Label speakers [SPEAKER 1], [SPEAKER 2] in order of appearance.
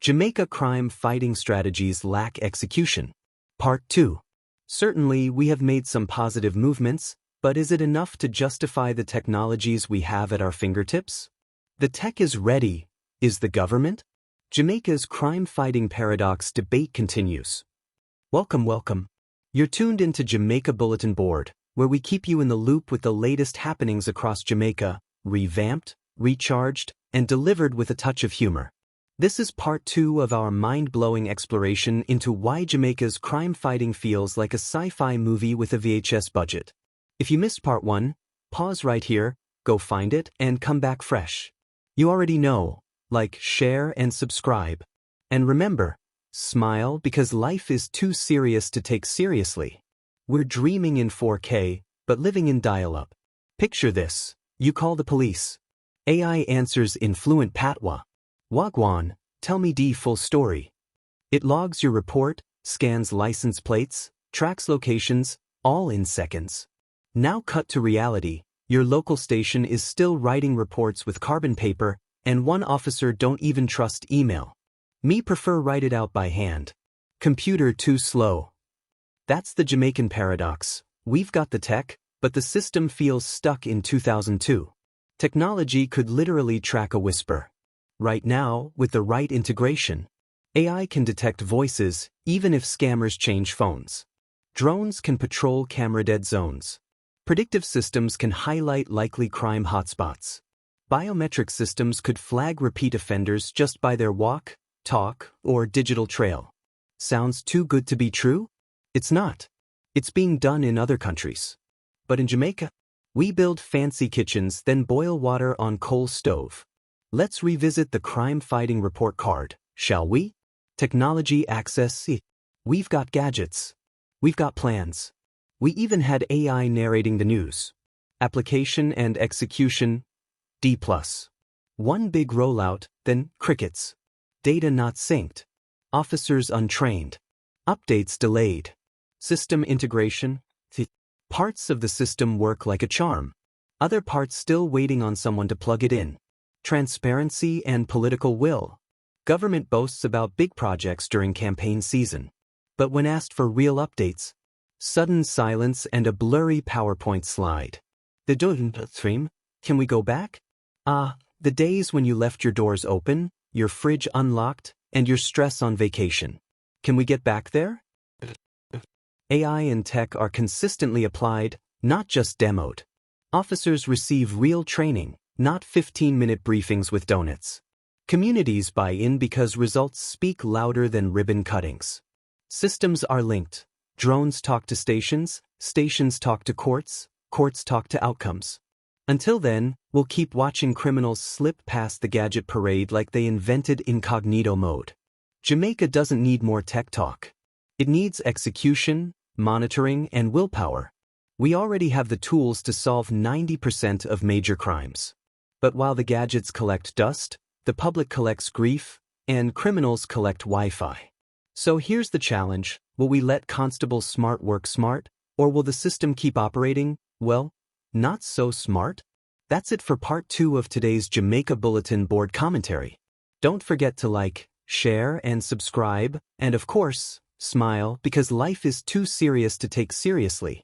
[SPEAKER 1] Jamaica crime fighting strategies lack execution. Part 2. Certainly, we have made some positive movements, but is it enough to justify the technologies we have at our fingertips? The tech is ready. Is the government? Jamaica's crime-fighting paradox debate continues. Welcome. You're tuned into Jamaica Bulletin Board, where we keep you in the loop with the latest happenings across Jamaica, revamped, recharged, and delivered with a touch of humor. This is part 2 of our mind-blowing exploration into why Jamaica's crime-fighting feels like a sci-fi movie with a VHS budget. If you missed part 1, pause right here, go find it, and come back fresh. You already know, like, share, and subscribe. And remember, smile because life is too serious to take seriously. We're dreaming in 4K, but living in dial-up. Picture this. You call the police. AI answers in fluent patois. Wagwan, tell me the full story. It logs your report, scans license plates, tracks locations, all in seconds. Now cut to reality. Your local station is still writing reports with carbon paper, and one officer don't even trust email. Me prefer write it out by hand. Computer too slow. That's the Jamaican paradox. We've got the tech, but the system feels stuck in 2002. Technology could literally track a whisper. Right now, with the right integration, AI can detect voices even if scammers change phones. Drones can patrol camera-dead zones. Predictive systems can highlight likely crime hotspots. Biometric systems could flag repeat offenders just by their walk, talk, or digital trail. Sounds too good to be true? It's not. It's being done in other countries. But in Jamaica, we build fancy kitchens then boil water on coal stove. Let's revisit the crime-fighting report card, shall we? Technology access. We've got gadgets. We've got plans. We even had AI narrating the news. Application and execution, D+. One big rollout, then crickets. Data not synced. Officers untrained. Updates delayed. System integration. Parts of the system work like a charm. Other parts still waiting on someone to plug it in. Transparency and political will. Government boasts about big projects during campaign season. But when asked for real updates, sudden silence and a blurry PowerPoint slide. The stream, can we go back? The days when you left your doors open, your fridge unlocked, and your stress on vacation. Can we get back there? AI and tech are consistently applied, not just demoed. Officers receive real training, not 15-minute briefings with donuts. Communities buy in because results speak louder than ribbon cuttings. Systems are linked. Drones talk to stations, stations talk to courts, courts talk to outcomes. Until then, we'll keep watching criminals slip past the gadget parade like they invented incognito mode. Jamaica doesn't need more tech talk. It needs execution, monitoring, and willpower. We already have the tools to solve 90% of major crimes. But while the gadgets collect dust, the public collects grief, and criminals collect Wi-Fi. So here's the challenge. Will we let constables smart work smart, or will the system keep operating, well, not so smart? That's it for part 2 of today's Jamaica Bulletin Board commentary. Don't forget to like, share, and subscribe, and of course, smile because life is too serious to take seriously.